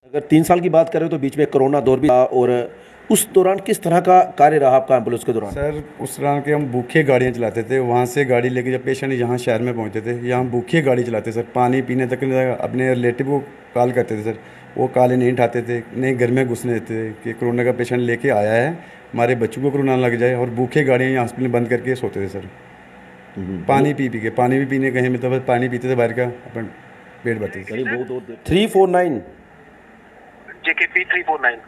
अगर 3 साल की बात करें तो बीच में कोरोना दौर भी था और उस दौरान किस तरह का कार्य रहा आपका एम्बुलेंस के दौरान? सर उस दौरान के हम भूखे गाड़ियाँ चलाते थे। वहाँ से गाड़ी लेके जब पेशेंट यहाँ शहर में पहुँचते थे, यहाँ हम भूखे गाड़ी चलाते सर। पानी पीने तक नहीं, अपने रिलेटिव को कॉल करते थे सर। वो कॉल नहीं उठाते थे, नहीं घर में घुसने देते थे कि कोरोना का पेशेंट लेके आया है, हमारे बच्चों को कोरोना लग जाए। और भूखे गाड़ियाँ यहाँ हॉस्पिटल बंद करके सोते थे सर। पानी पी पी के, पानी भी पीने कहीं मिलता बस पानी पीते थे बाहर का, अपन पेट भरते थे। यानी बहुत बहुत 349 JKP 349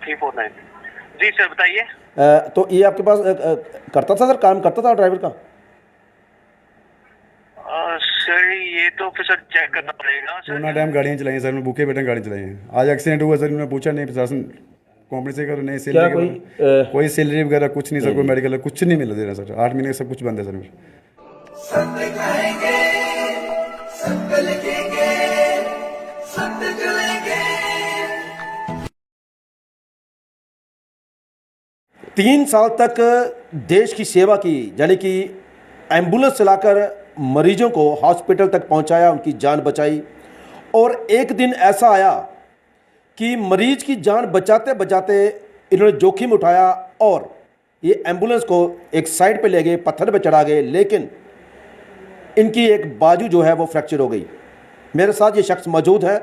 349 जी सर बताइए। तो ये आपके पास करता था सर, काम करता था ड्राइवर का? सर ये तो फिर सर चेक करना पड़ेगा सर। कोरोना टाइम गाड़ियाँ चलाई हैं सर, मैं भूखे बैठे गाड़ी चलाई हैं। आज एक्सीडेंट हुआ सर, मैंने पूछा नहीं, प्रशासन कंपनी से करो नहीं क्या सैलरी कोई सैलरी वगैरह कुछ नहीं सर, कोई मेडिकल कुछ नहीं मिल रहा सर। 8 महीने का सब कुछ बंद है सर मेरा। सत्य कहेंगे, सत्य लिखेंगे, सत्य चलेंगे। 3 साल तक देश की सेवा की, यानी कि एम्बुलेंस चलाकर मरीजों को हॉस्पिटल तक पहुंचाया, उनकी जान बचाई। और एक दिन ऐसा आया कि मरीज की जान बचाते बचाते इन्होंने जोखिम उठाया और ये एम्बुलेंस को एक साइड पे ले गए, पत्थर पे चढ़ा गए, लेकिन इनकी एक बाजू जो है वो फ्रैक्चर हो गई। मेरे साथ ये शख्स मौजूद है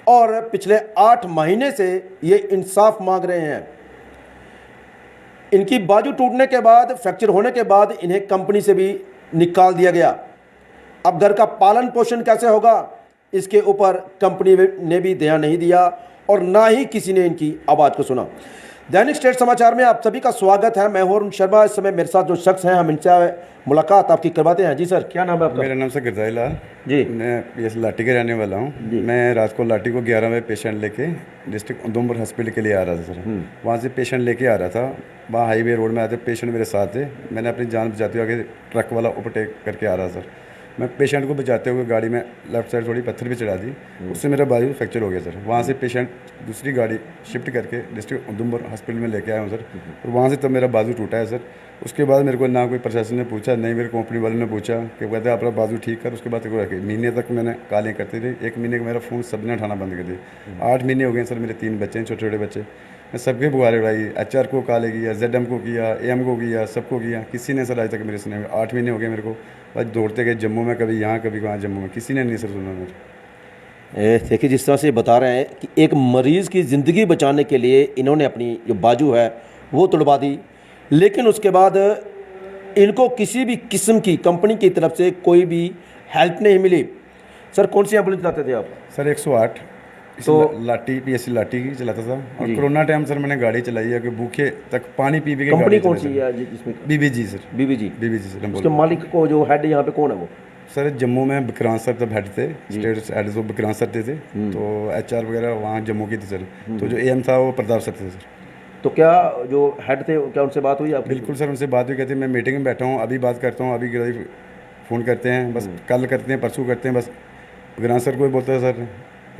और पिछले 8 महीने से ये इंसाफ मांग रहे हैं। इनकी बाजू टूटने के बाद, फ्रैक्चर होने के बाद इन्हें कंपनी से भी निकाल दिया गया। अब घर का पालन पोषण कैसे होगा, इसके ऊपर कंपनी ने भी ध्यान नहीं दिया और ना ही किसी ने इनकी आवाज़ को सुना। दैनिक स्टेट समाचार में आप सभी का स्वागत है। मैं हूं अरुण शर्मा। इस समय मेरे साथ जो शख्स हैं, हम इनसे मुलाकात आपकी करवाते हैं। जी सर, क्या नाम है आपका? मेरा नाम सर गिरधारी लाल जी। मैं ये लाठी के रहने वाला हूँ। मैं रात को लाठी को 11 बजे पेशेंट लेके डिस्ट्रिक्ट उधमपुर हॉस्पिटल के लिए आ रहा था सर। वहाँ से पेशेंट लेके आ रहा था, वहाँ हाईवे रोड में आते पेशेंट मेरे साथ थे। मैंने अपनी जान बचाते हुए आगे ट्रक वाला ओवरटेक करके आ रहा सर। मैं पेशेंट को बचाते हुए गाड़ी में लेफ्ट साइड थोड़ी पत्थर भी चढ़ा दी, उससे मेरा बाजू फ्रैक्चर हो गया सर। वहाँ से पेशेंट दूसरी गाड़ी शिफ्ट करके डिस्ट्रिक्ट उधमपुर हॉस्पिटल में लेके आया हूँ सर। और वहाँ से तब मेरा बाजू टूटा है सर। उसके बाद मेरे को ना कोई प्रशासन ने पूछा, नहीं मेरे कंपनी वाले ने पूछा कि कहते अपना बाजू ठीक कर। उसके बाद महीने तक मैंने कालें करती थी। 1 महीने का मेरा फ़ोन सबने उठाना बंद कर दिया। 8 महीने हो गए सर। मेरे 3 बच्चे हैं, छोटे छोटे बच्चे। मैं सबके बुआरे उड़ाई, HR को कॉल किया, ZM को किया, AM को किया, सबको किया, किसी ने सर आज तक मेरे सुने। 8 महीने हो गए मेरे को। बस दौड़ते गए जम्मू में, कभी यहाँ कभी वहाँ जम्मू में, किसी ने नहीं सर सुना मेरे। देखिए, जिस तरह से बता रहे हैं कि एक मरीज़ की ज़िंदगी बचाने के लिए इन्होंने अपनी जो बाजू है वो तुड़वा दी, लेकिन उसके बाद इनको किसी भी किस्म की कंपनी की तरफ से कोई भी हेल्प नहीं मिली। सर, कौन सी एम्बुलेंस चलाते थे आप? सर 108 तो लाठी PSC लाठी की चलाता था। और कोरोना टाइम सर मैंने गाड़ी चलाई है कि भूखे तक पानी पी पी के कंपनी गाड़ी कौन चलाई सी सर। है जिसमें? BBG sir. BBG सर हम उसके मालिक को जो हेड यहाँ पे कौन है वो? सर जम्मू में विक्रांत सर तब हेड थे, स्टेट हेड तो विक्रांत सर थे। तो HR वगैरह वहाँ जम्मू की थी सर। तो जो AM था वो प्रताप सर थे सर। तो क्या जो हेड थे, क्या उनसे बात हुई आपकी? बिल्कुल सर, उनसे बात हुई। कहते मैं मीटिंग में बैठा हूँ, अभी बात करता हूँ, अभी गिरधारी फ़ोन करते हैं, बस कल करते हैं, परसों करते हैं। बस विक्रांत सर को भी बोलता है सर,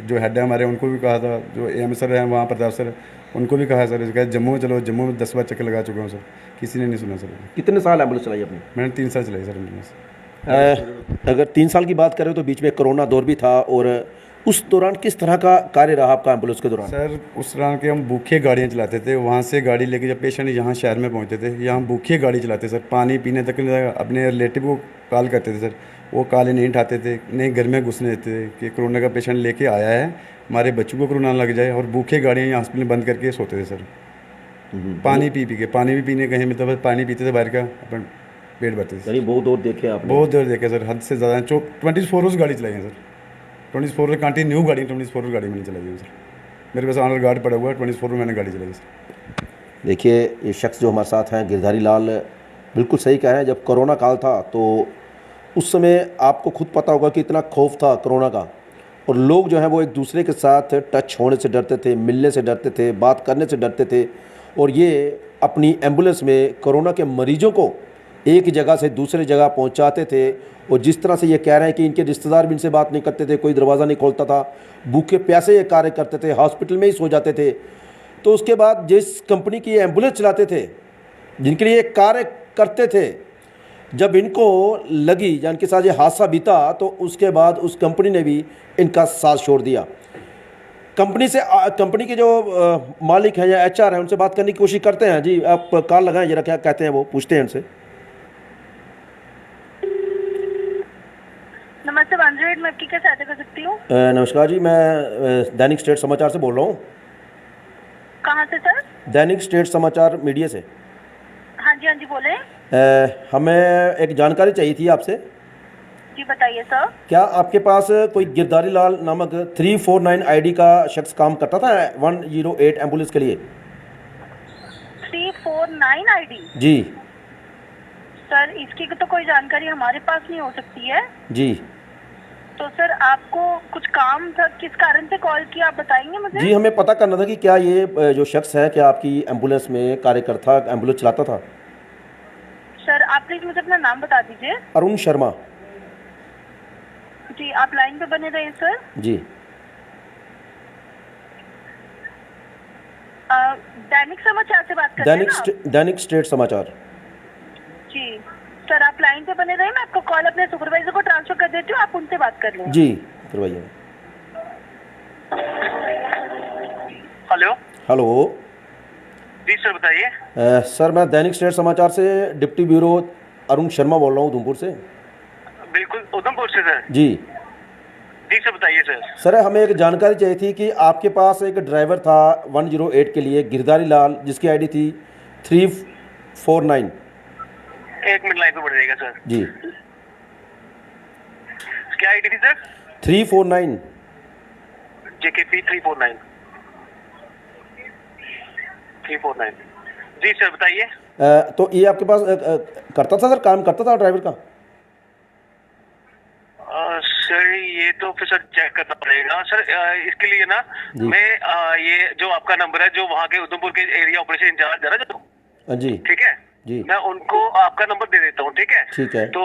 जो हेड है हमारे उनको भी कहा था, जो AM सर हैं वहाँ प्रताप सर उनको भी कहा सर। कहा जम्मू में चलो, जम्मू में 10 बार चक्कर लगा चुका हूँ सर, किसी ने नहीं सुना सर। कितने साल एम्बुलेंस चलाई आपने? मैंने 3 साल चलाई सर एम्बुलेंस। अगर 3 साल की बात करें तो बीच में कोरोना दौर भी था और उस दौरान किस तरह का कार्य रहा आपका एम्बुलेंस के दौरान? सर उस दौरान के हम भूखे गाड़ियाँ चलाते थे। वहाँ से गाड़ी लेके जब पेशेंट यहाँ शहर में पहुँचते थे, यहाँ हम भूखे गाड़ी चलाते सर। पानी पीने तक नहीं, अपने रिलेटिव को कॉल करते थे सर। वो कॉल नहीं उठाते थे, नहीं घर में घुसने देते थे कि कोरोना का पेशेंट लेके आया है, हमारे बच्चों को कोरोना लग जाए। और भूखे गाड़ियाँ यहाँ हॉस्पिटल बंद करके सोते थे सर। पानी पी पी के, पानी भी पीने कहीं मिलता बस पानी पीते थे बाहर का, अपन पेट भरते थे। यानी बहुत दूर देखे आप? बहुत देर देखे सर, हद से ज़्यादा। 24 आवर्स गाड़ी चलाई है सर। 24 आवर कंटिन्यू गाड़ी, 24 आवर गाड़ी मैंने चलाई है सर। मेरे पास ऑनर गार्ड पड़ा हुआ है, 24 आवर मैंने गाड़ी चलाई है सर। देखिए, ये शख्स जो हमारे साथ हैं गिरधारी लाल, बिल्कुल सही कह रहे हैं। जब कोरोना काल था तो उस समय आपको खुद पता होगा कि इतना खौफ था कोरोना का, और लोग जो हैं वो एक दूसरे के साथ टच होने से डरते थे, मिलने से डरते थे, बात करने से डरते थे। और ये अपनी एम्बुलेंस में कोरोना के मरीजों को एक जगह से दूसरे जगह पहुंचाते थे। और जिस तरह से ये कह रहे हैं कि इनके रिश्तेदार भी इनसे बात नहीं करते थे, कोई दरवाज़ा नहीं खोलता था, भूखे प्यासे ये कार्य करते थे, हॉस्पिटल में ही सो जाते थे। तो उसके बाद जिस कंपनी की एम्बुलेंस चलाते थे, जिनके लिए कार्य करते थे, जब इनको लगी या इनके साथ ये हादसा बीता तो उसके बाद उस कंपनी ने भी इनका साथ छोड़ दिया। कंपनी के जो मालिक हैं या एचआर हैं उनसे बात करने की कोशिश करते हैं। जी आप कॉल लगाएं जरा, क्या कहते हैं वो, पूछते हैं उनसे। नमस्ते, 108 में आपकी क्या सहायता कर सकती हूँ? नमस्कार जी, मैं दैनिक स्टेट समाचार से बोल रहा हूँ। कहाँ से सर? दैनिक स्टेट समाचार मीडिया से। हाँ जी बोले। हमें एक जानकारी चाहिए थी आपसे। जी बताइए सर। क्या आपके पास कोई गिरधारी लाल नामक 349 आईडी का शख्स काम करता था 108 एम्बुलेंस के लिए? 349 आईडी? जी सर इसकी तो कोई जानकारी हमारे पास नहीं हो सकती है। जी तो सर आपको कुछ काम था, किस कारण से कॉल किया आप बताएंगे मुझे? जी, हमें पता करना था कि क्या ये जो शख्स है क्या आपकी एम्बुलेंस में कार्यकर्ता, एम्बुलेंस चलाता था? सर आप प्लीज मुझे अपना नाम बता दीजिए। अरुण शर्मा। जी आप लाइन पे बने रहिए सर। जी दैनिक समाचार से बात कर रहे हैं ना? दैनिक स्टेट समाचार। जी सर आप लाइन पे बने रहिए, मैं आपको कॉल अपने सुपरवाइजर को ट्रांसफर कर देती हूँ, आप उनसे बात कर लें। जी करवाइए। हेलो। हेलो जी सर बताइए। सर मैं दैनिक स्टेट समाचार से डिप्टी ब्यूरो अरुण शर्मा बोल रहा हूँ उधमपुर से। बिल्कुल उधमपुर से सर। जी जी सर बताइए सर। सर हमें एक जानकारी चाहिए थी कि आपके पास एक ड्राइवर था 108 के लिए, गिरधारी लाल, जिसकी आईडी थी 349। एक मिनट लाइन पे बढ़ जाएगा सर। जी क्या आईडी थी सर? 349। JKP 349। जी सर बताइए। तो ये आपके पास करता था सर, काम करता था ड्राइवर का? सर ये तो फिर सर चेक करना पड़ेगा सर। इसके लिए ना मैं ये जो आपका नंबर है, जो वहाँ के उधमपुर के एरिया ऑपरेशन इंचार्ज है ना जो, जी ठीक है जी, मैं उनको आपका नंबर दे देता हूँ। ठीक है ठीक है। तो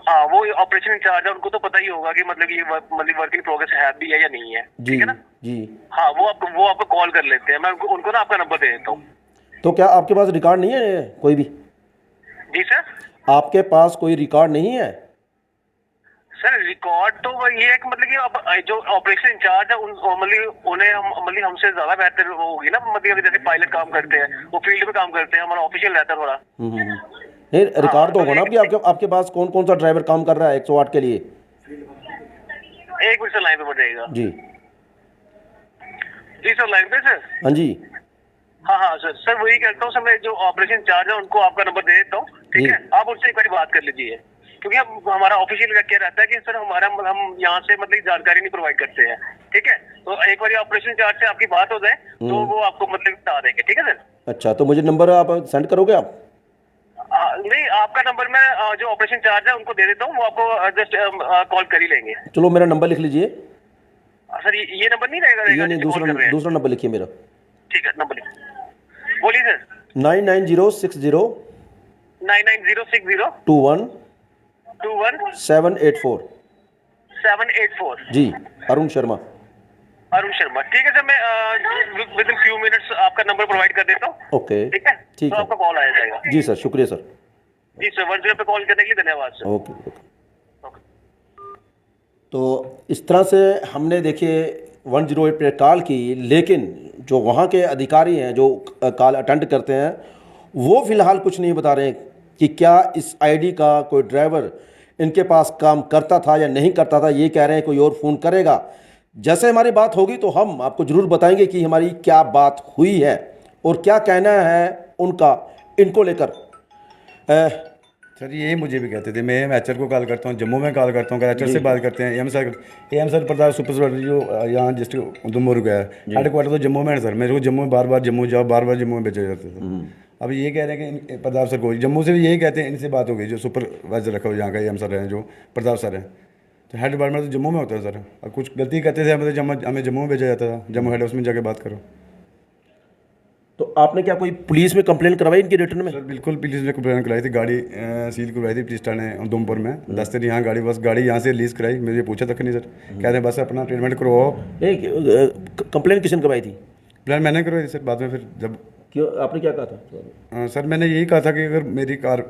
हाँ वो ऑपरेशन इंचार्ज है, उनको तो पता ही होगा कि मतलब ये वर्क इन प्रोग्रेस है भी है या नहीं है। जी ठीक है ना? जी। हाँ वो आपको कॉल कर लेते हैं। मैं उनको ना आपका नंबर दे देता हूँ। तो क्या आपके पास रिकॉर्ड नहीं है कोई भी? जी सर। आपके पास कोई रिकॉर्ड नहीं है? सर रिकॉर्ड तो ये है कि मतलब कि अब जो ऑपरेशन इंचार्ज है उन्हें हमसे ज्यादा बेहतर होगी ना। मतलब जैसे पायलट काम करते हैं, वो फील्ड में काम करते हैं, हमारा ऑफिशियल रहता है थोड़ा। नहीं रिकॉर्ड तो होगा ना कि आपके पास कौन कौन सा ड्राइवर काम कर रहा है 108 के लिए? एक मिनट सर लाइन पे बढ़ जाएगा। जी जी सर लाइन पे सर। हाँ जी। हाँ सर वही कहता हूँ सर, मैं जो ऑपरेशन इंचार्ज है उनको आपका नंबर दे देता हूँ। ठीक है, आप उनसे एक बार बात कर लीजिए, क्योंकि अब हमारा ऑफिशियल क्या रहता है कि सर हम यहाँ से मतलब जानकारी नहीं प्रोवाइड करते हैं। ठीक है, तो एक बार ऑपरेशन इंचार्ज से आपकी बात हो जाए तो वो आपको मतलब बता देंगे। ठीक है सर। अच्छा, तो मुझे नंबर आप सेंड करोगे आप? नहीं, आपका नंबर मैं जो ऑपरेशन इंचार्ज है उनको दे देता हूँ, वो आपको जस्ट कॉल कर ही लेंगे। चलो मेरा नंबर लिख लीजिए। सर ये नंबर नहीं रहेगा? ये नहीं, दूसरा नंबर लिखिए मेरा। ठीक है, नंबर बोलिए सर। 99060 99060 21 21 784। 784। जी अरुण शर्मा। ठीक है सर, मैं विद इन फ्यू मिनट्स आपका नंबर प्रोवाइड कर देता हूँ। ओके ठीक है, ठीक तो है। आपका कॉल आया जाएगा। जी सर, शुक्रिया सर। जी सर, 10 पे कॉल करने के लिए धन्यवाद सर। Okay okay. तो इस तरह से हमने देखिए 108 पे कॉल की, लेकिन जो वहाँ के अधिकारी हैं जो कॉल अटेंड करते हैं वो फ़िलहाल कुछ नहीं बता रहे कि क्या इस आईडी का कोई ड्राइवर इनके पास काम करता था या नहीं करता था। ये कह रहे हैं कोई और फ़ोन करेगा। जैसे हमारी बात होगी तो हम आपको ज़रूर बताएंगे कि हमारी क्या बात हुई है और क्या कहना है उनका इनको लेकर। सर ये मुझे भी कहते थे, मैं एचआर को कॉल करता हूँ, जम्मू में कॉल करता हूँ, एचआर से बात करते हैं, एम सर प्रधान सुपरवाइजर जो यहाँ डिस्ट्रिक्ट उधमपुर का है, हेडक्वार्टर तो जम्मू में है सर। मेरे को जम्मू में बार बार जम्मू जम्मू में भेजा जाता था। अब ये कह रहे हैं कि प्रताप सर को जम्मू से भी यही कहते हैं, इनसे बात हो गई जो सुपरवाइजर रखा हुआ यहाँ का एम सर हैं, जो प्रताप सर हैं, तो हेड डिपार्टमेंट तो जम्मू में होता है सर। और कुछ गलती करते थे हमें जम्मू में भेजा जाता था, जम्मू हेड ऑफिस में जाके बात करो। तो आपने क्या कोई पुलिस में कंप्लेन करवाई इनके रिटर्न में? सर बिल्कुल पुलिस में कंप्लेन कराई थी, गाड़ी सील करवाई थी पुलिस थाने उधमपुर में। 10 दिन यहाँ गाड़ी यहाँ से रिलीज कराई, मुझे पूछा तक नहीं सर। कहते हैं बस अपना ट्रीटमेंट करवाओ। कंप्लेन किसने करवाई थी? प्लान मैंने करवाई थी सर, बाद में फिर जब क्यों, आपने क्या कहा था? सर मैंने यही कहा था कि अगर मेरी कार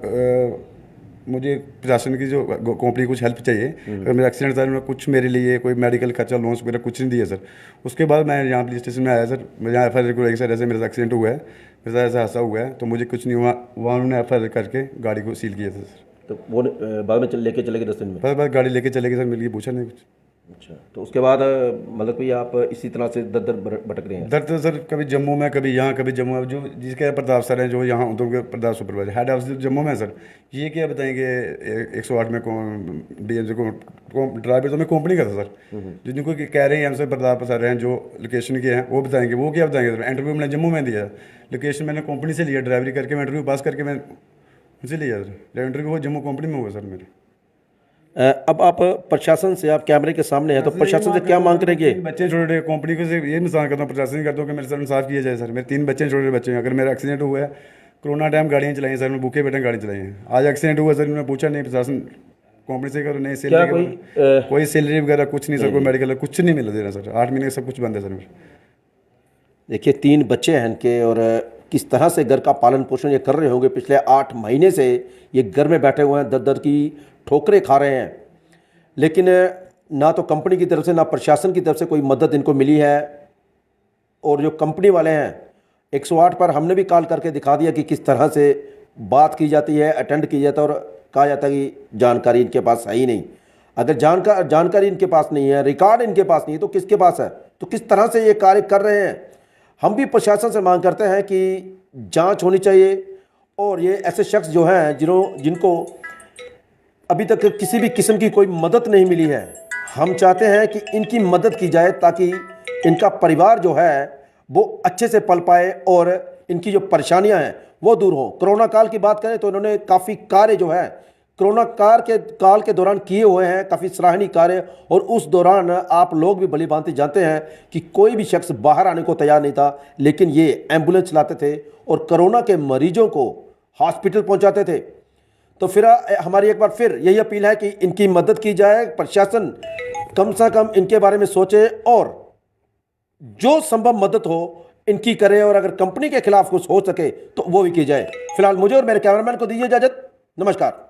मुझे प्रशासन की जो कंपनी कुछ हेल्प चाहिए। अगर मेरा एक्सीडेंट था, उन्होंने कुछ मेरे लिए कोई मेडिकल खर्चा लोन्स वगैरह कुछ नहीं दिया सर। उसके बाद मैं यहाँ पुलिस स्टेशन में आया सर, मैं यहाँ FIR को सर ऐसे मेरा एक्सीडेंट हुआ है, मेरे साथ ऐसा हादसा हुआ है, तो मुझे कुछ नहीं हुआ। वहाँ उन्होंने FIR करके गाड़ी को सील किया था सर। तो वो बाद में लेके चले गए 10 दिन में? बस गाड़ी लेके चले गए सर, मिल गई, पूछा नहीं कुछ। अच्छा, तो उसके बाद मतलब कोई आप इसी तरह से दर दर भटक रहे हैं? दर तो सर कभी जम्मू में, कभी यहाँ, कभी जम्मू में। जो जिसके प्रताप सर हैं, जो यहाँ उनके Pratap supervisor head office Jammu में है सर, ये क्या बताएंगे 108 में DMC को ड्राइवर तो मैं कंपनी का था सर। जिनको कह रहे हैं हमसे प्रताप सर हैं जो लोकेशन के हैं, वो बताएंगे। वो क्या बताएंगे सर? इंटरव्यू मैंने जम्मू में दिया, लोकेशन मैंने कंपनी से लिया, ड्राइवरी करके मैं इंटरव्यू पास करके मैं उनसे लिया सर। इंटरव्यू वो जम्मू कंपनी में हुआ सर मेरे। अब आप प्रशासन से, आप कैमरे के सामने हैं, तो प्रशासन से क्या मांग करेंगे? बच्चे छोटे छोटे कंपनी को से ये मिसाल करता हूँ, प्रशासन करता हूँ कि मेरे साथ इंसाफ किया जाए सर। मेरे 3 बच्चे छोटे बच्चे हैं। अगर मेरा एक्सीडेंट हुआ है, कोरोना टाइम गाड़ियाँ चलाई हैं सर, मैं भूखे बैठे गाड़ी चलाई हैं। आज एक्सीडेंट हुआ सर, उन्होंने पूछा नहीं प्रशासन कंपनी से करो नहीं सैलरी, कोई सैलरी वगैरह कुछ नहीं सर, कोई मेडिकल कुछ नहीं मिल रहा सर। 8 महीने सब कुछ बंद है सर मेरे। देखिए 3 बच्चे हैं इनके, और किस तरह से घर का पालन पोषण ये कर रहे होंगे। पिछले 8 महीने से ये घर में बैठे हुए हैं, दर दर की ठोकरें खा रहे हैं, लेकिन ना तो कंपनी की तरफ से ना प्रशासन की तरफ से कोई मदद इनको मिली है। और जो कंपनी वाले हैं, 108 पर हमने भी कॉल करके दिखा दिया कि किस तरह से बात की जाती है, अटेंड की जाता है, और कहा जाता है कि जानकारी इनके पास है ही नहीं। अगर जानकारी इनके पास नहीं है, रिकॉर्ड इनके पास नहीं है, तो किसके पास है? तो किस तरह से ये कार्य कर रहे हैं? हम भी प्रशासन से मांग करते हैं कि जांच होनी चाहिए, और ये ऐसे शख्स जो हैं जिनको अभी तक किसी भी किस्म की कोई मदद नहीं मिली है, हम चाहते हैं कि इनकी मदद की जाए ताकि इनका परिवार जो है वो अच्छे से पल पाए और इनकी जो परेशानियां हैं वो दूर हों। कोरोना काल की बात करें तो इन्होंने काफ़ी कार्य जो है कोरोना काल के दौरान किए हुए हैं, काफ़ी सराहनीय कार्य। और उस दौरान आप लोग भी भली भांति जानते हैं कि कोई भी शख्स बाहर आने को तैयार नहीं था, लेकिन ये एम्बुलेंस चलाते थे और कोरोना के मरीजों को हॉस्पिटल पहुंचाते थे। तो फिर हमारी एक बार फिर यही अपील है कि इनकी मदद की जाए, प्रशासन कम से कम इनके बारे में सोचे और जो संभव मदद हो इनकी करे, और अगर कंपनी के खिलाफ कुछ हो सके तो वो भी की जाए। फिलहाल मुझे और मेरे कैमरामैन को दीजिए इजाजत। नमस्कार।